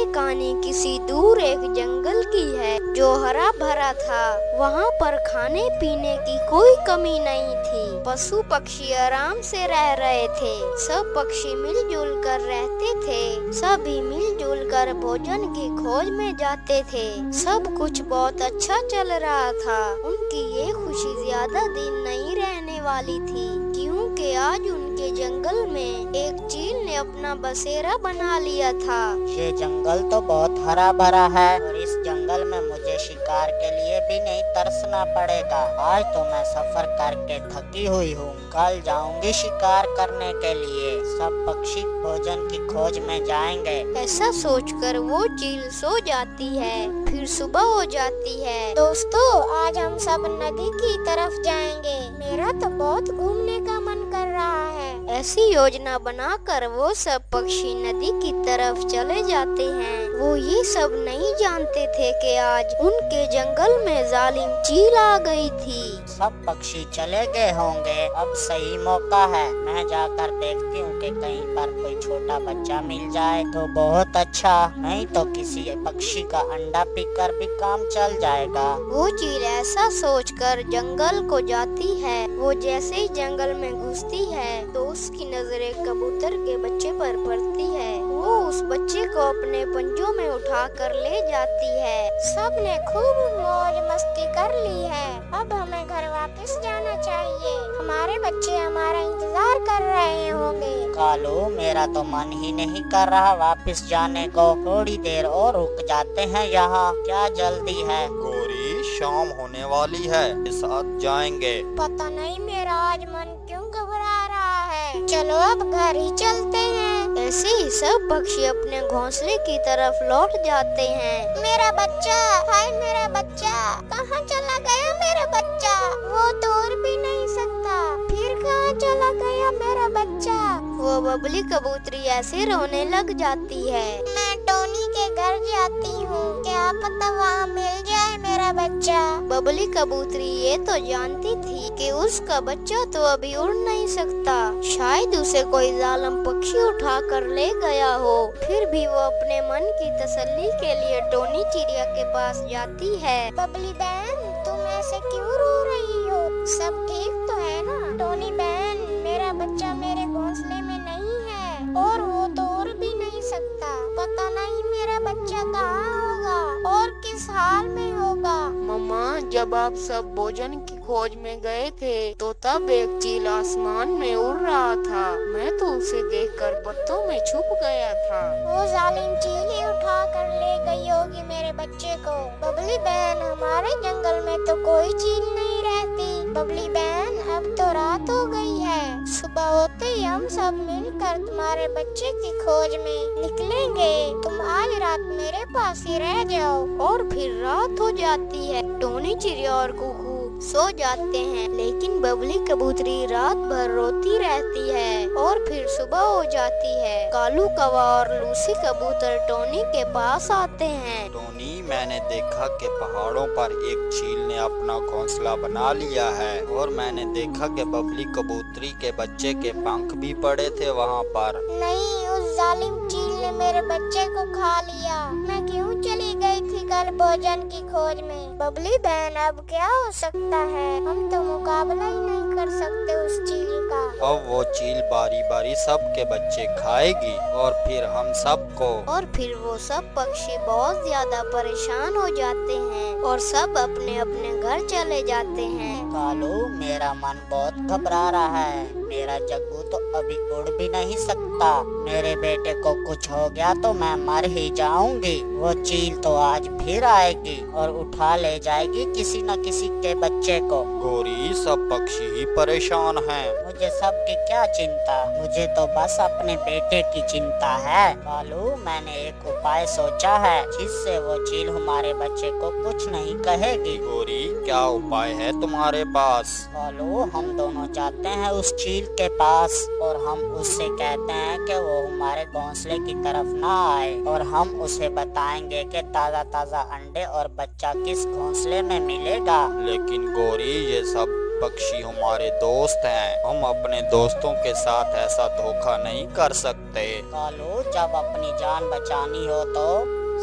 कहानी किसी दूर एक जंगल की है जो हरा भरा था। वहाँ पर खाने पीने की कोई कमी नहीं थी। पशु पक्षी आराम से रह रहे थे। सब पक्षी मिलजुल कर रहते थे। सभी मिलजुल कर भोजन की खोज में जाते थे। सब कुछ बहुत अच्छा चल रहा था। उनकी ये खुशी ज्यादा दिन नहीं रहने वाली थी, क्योंकि आज उनके जंगल में एक चील ने अपना बसेरा बना लिया था। ये जंगल तो बहुत हरा भरा है और इस जंगल में मुझे शिकार के लिए भी नहीं तरसना पड़ेगा। आज तो मैं सफर करके थकी हुई हूँ। कल जाऊंगी शिकार करने के लिए। सब पक्षी भोजन की खोज में जाएंगे। ऐसा सोचकर वो चील सो जाती है। फिर सुबह हो जाती है। दोस्तों, आज हम सब नदी की तरफ जाएंगे। मेरा तो बहुत घूमने का मन कर रहा है। ऐसी योजना बनाकर वो सब पक्षी नदी की तरफ चले जाते हैं। वो ये सब नहीं जानते थे कि आज उनके जंगल में जालिम चील आ गई थी। सब पक्षी चले गए होंगे। अब सही मौका है। मैं जाकर देखती हूँ कि कहीं पर कोई छोटा बच्चा मिल जाए तो बहुत अच्छा, नहीं तो किसी पक्षी का अंडा पीकर भी काम चल जाएगा। वो चील ऐसा सोचकर जंगल को जाती है। वो जैसे ही जंगल में घुसती है तो उसकी नजर एक कबूतर के बच्चे पर पड़ती है। वो उस बच्चे को अपने पंजों में उठाकर ले जाती है। सबने खूब मौज मस्ती कर ली है। अब हमें घर वापस जाना चाहिए। हमारे बच्चे हमारा इंतजार कर रहे होंगे। कालू, मेरा तो मन ही नहीं कर रहा वापस जाने को। थोड़ी देर और रुक जाते हैं यहाँ। क्या जल्दी है? गोरी, शाम होने वाली है, साथ जाएंगे। पता नहीं मेरा आज मन क्यों घबरा रहा है। चलो अब घर ही चलते हैं। ऐसे ही सब पक्षी अपने घोंसले की तरफ लौट जाते हैं। मेरा बच्चा, हाय मेरा बच्चा, कहाँ चला गया मेरा बच्चा? वो तो उड़ भी नहीं सकता। फिर कहाँ चला गया मेरा बच्चा? वो बबली कबूतरी ऐसे रोने लग जाती है। मैं टोनी के घर जाती हूँ, क्या पता वहाँ मिल जाए मेरा बच्चा। बबली कबूतरी ये तो जानती थी कि उसका बच्चा तो अभी उड़ नहीं सकता। शायद उसे कोई जालिम पक्षी उठा कर ले गया हो। फिर भी वो अपने मन की तसल्ली के लिए टोनी चिड़िया के पास जाती है। बबली बहन, तुम ऐसे क्यों रो रही हो? सब ठीक तो है ना? टोनी बहन, मेरा बच्चा मेरे घोंसले में नहीं है और वो तो उड़ भी नहीं सकता। पता नहीं मेरा बच्चा कहाँ होगा और किस हाल में होगा। मम्मा, जब आप सब भोजन की खोज में गए थे तो तब एक चील आसमान में उड़ रहा था। मैं तो उसे देखकर पत्तों में छुप गया था। वो जालिम चील ही उठा कर ले गई होगी मेरे बच्चे को। बबली बहन, हमारे जंगल में तो कोई चील नहीं रहती। बबली बहन, अब तो रात हो गई है। सुबह होते ही हम सब मिलकर तुम्हारे बच्चे की खोज में निकलेंगे। तुम आज रात मेरे पास ही रह जाओ। और फिर रात हो जाती है। टोनी चिड़िया और कुकू सो जाते हैं, लेकिन बबली कबूतरी रात भर रोती रहती है। और फिर सुबह हो जाती है। कालू कौवा और लूसी कबूतर टोनी के पास आते हैं। टोनी, मैंने देखा कि पहाड़ों पर एक चील ने अपना घोंसला बना लिया है और मैंने देखा कि बबली कबूतरी के बच्चे के पंख भी पड़े थे वहाँ पर। नहीं, उस जालिम चील ने मेरे बच्चे को खा लिया। मैं क्यों चली गई थी कल भोजन की खोज में? बबली बहन, अब क्या हो सकता है? हम तो मुकाबला ही नहीं कर सकते उस चील का। अब वो चील बारी बारी सबके बच्चे खाएगी और फिर हम सबको। और फिर वो सब पक्षी बहुत ज्यादा परेशान हो जाते हैं और सब अपने अपने घर चले जाते हैं। कालू, मेरा मन बहुत घबरा रहा है। मेरा जग्गू तो अभी उड़ भी नहीं सकता। मेरे बेटे को कुछ हो गया तो मैं मर ही जाऊंगी। वो चील तो आज फिर आएगी और उठा ले जाएगी किसी न किसी के बच्चे को। गोरी, सब पक्षी ही परेशान हैं। मुझे सबकी क्या चिंता, मुझे तो बस अपने बेटे की चिंता है। कालू, मैंने एक उपाय सोचा है जिससे वो चील हमारे बच्चे को कुछ नहीं कहेगी। गोरी, क्या उपाय है तुम्हारे पास? कालू, हम दोनों जाते हैं उस चील के पास और हम उससे कहते हैं कि वो हमारे घोंसले की तरफ ना आए और हम उसे बताएंगे कि ताज़ा ताज़ा अंडे और बच्चा किस घोंसले में मिलेगा। लेकिन गोरी, ये सब पक्षी हमारे दोस्त हैं। हम अपने दोस्तों के साथ ऐसा धोखा नहीं कर सकते। कालू, जब अपनी जान बचानी हो तो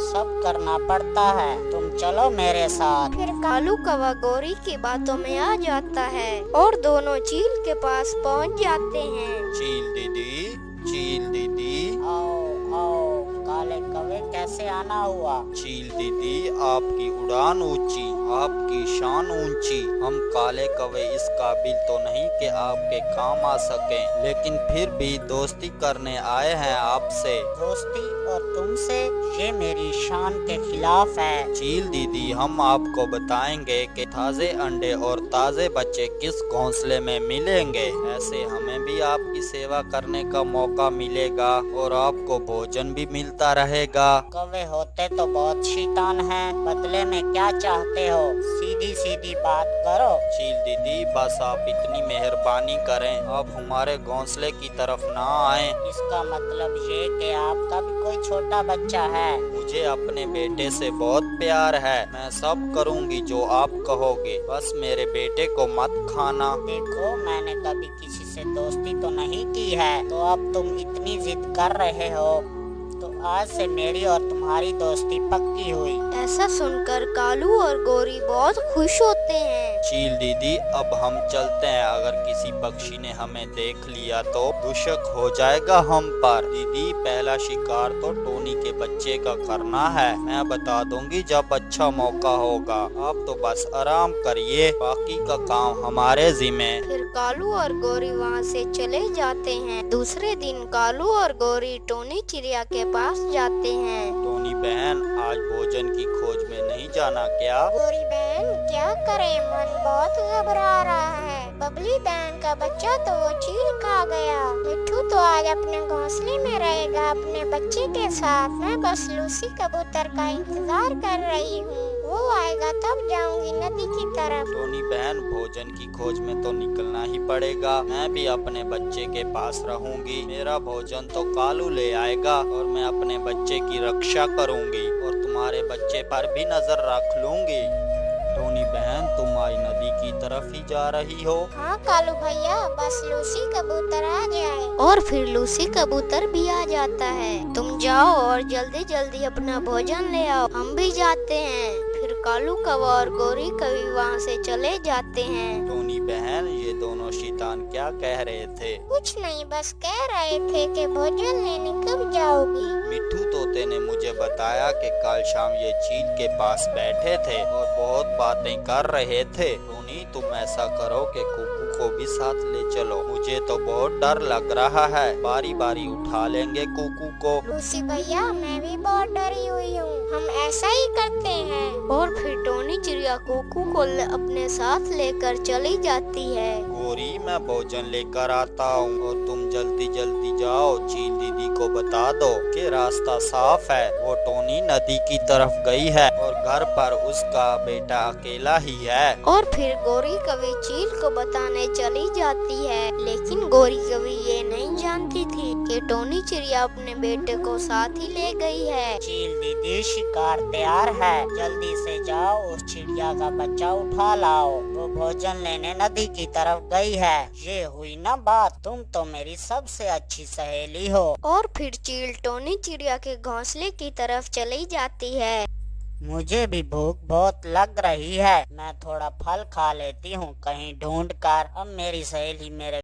सब करना पड़ता है। तुम चलो मेरे साथ। फिर कालू कौवा गौरी की बातों में आ जाता है और दोनों चील के पास पहुंच जाते हैं। चील दीदी, चील दीदी। आओ आओ, काले कौवे कैसे आना हुआ? चील दीदी, आपकी उड़ान ऊंची, आपकी शान ऊंची। हम काले कौवे इस काबिल तो नहीं कि आपके काम आ सकें, लेकिन फिर भी दोस्ती करने आए हैं आपसे। दोस्ती और तुमसे? ये मेरी शान के खिलाफ है। चील दीदी, हम आपको बताएंगे कि ताजे अंडे और ताजे बच्चे किस घोंसले में मिलेंगे। ऐसे हमें भी आपकी सेवा करने का मौका मिलेगा और आपको भोजन भी मिलता रहेगा। कौवे होते तो बहुत शैतान हैं। बदले में क्या चाहते हो? सीधी सीधी बात करो। चील दीदी, बस आप इतनी मेहरबानी करें, आप हमारे घोंसले की तरफ ना आएं। इसका मतलब ये कि आपका भी कोई छोटा बच्चा है? मुझे अपने बेटे से बहुत प्यार है। मैं सब करूंगी जो आप कहोगे, बस मेरे बेटे को मत खाना। देखो, मैंने कभी किसी से दोस्ती तो नहीं की है, तो अब तुम इतनी जिद कर रहे हो तो आज से मेरी और तुम्हारी दोस्ती पक्की हुई। ऐसा सुनकर कालू और गौरी बहुत खुश होते हैं। चील दीदी, अब हम चलते हैं। अगर किसी पक्षी ने हमें देख लिया तो दुशक हो जाएगा हम पर। दीदी, पहला शिकार तो टोनी के बच्चे का करना है। मैं बता दूंगी जब अच्छा मौका होगा। आप तो बस आराम करिए, बाकी का काम हमारे जिम्मे। फिर कालू और गौरी वहाँ से चले जाते हैं। दूसरे दिन कालू और गौरी टोनी चिड़िया के पास जाते हैं। टोनी बहन, आज भोजन की खोज में नहीं जाना क्या? गौरी बहन, क्या करें, मन बहुत घबरा रहा है। बबली बहन का बच्चा तो वो चील खा गया। मिट्ठू तो आज अपने घोंसले में रहेगा अपने बच्चे के साथ। मैं बस लूसी कबूतर का इंतजार कर रही हूँ, वो आएगा तब जाऊंगी नदी की तरफ। टोनी बहन, भोजन की खोज में तो निकलना ही पड़ेगा। मैं भी अपने बच्चे के पास रहूंगी। मेरा भोजन तो कालू ले आएगा और मैं अपने बच्चे की रक्षा करूंगी और तुम्हारे बच्चे पर भी नजर रख लूंगी। टोनी बहन, तुम आज नदी की तरफ ही जा रही हो? हाँ कालू भैया, बस लूसी कबूतर आ जाए। और फिर लूसी कबूतर भी आ जाता है। तुम जाओ और जल्दी जल्दी अपना भोजन ले आओ, हम भी जाते हैं। फिर कालू कौवा और गौरी कवि वहाँ से चले जाते हैं। टोनी बहन, ये दोनों शैतान क्या कह रहे थे? कुछ नहीं, बस कह रहे थे कि भोजन लेने कब जाओगी। मिट्ठू तोते ने मुझे बताया कि कल शाम ये चील के पास बैठे थे और बहुत बातें कर रहे थे। टोनी, तुम ऐसा करो कि कुकू को भी साथ ले चलो। मुझे तो बहुत डर लग रहा है, बारी बारी उठा लेंगे कुकू को। लूसी भैया, मैं भी बहुत डरी हुई हूँ, हम ऐसा ही करते हैं। और फिर टोनी चिड़िया कुकू को अपने साथ लेकर चली जाती है। गौरी, मैं भोजन लेकर आता हूँ और तुम जल्दी जल्दी जाओ। चील दीदी को बता दो कि रास्ता साफ है। वो टोनी नदी की तरफ गई है और घर पर उसका बेटा अकेला ही है। और फिर गौरी कवि चील को बताने चली जाती है, लेकिन गौरी कवि ये नहीं जानती थी कि टोनी चिड़िया अपने बेटे को साथ ही ले गई है। चील दीदी, शिकार तैयार है, जल्दी से जाओ, उस चिड़िया का बच्चा उठा लाओ। वो भोजन लेने नदी की तरफ गई है। ये हुई ना बात, तुम तो मेरी सबसे अच्छी सहेली हो। और फिर चील टोनी चिड़िया के घोंसले की तरफ चली जाती है। मुझे भी भूख बहुत लग रही है, मैं थोड़ा फल खा लेती हूँ कहीं ढूंढ कर। अब मेरी सहेली मेरे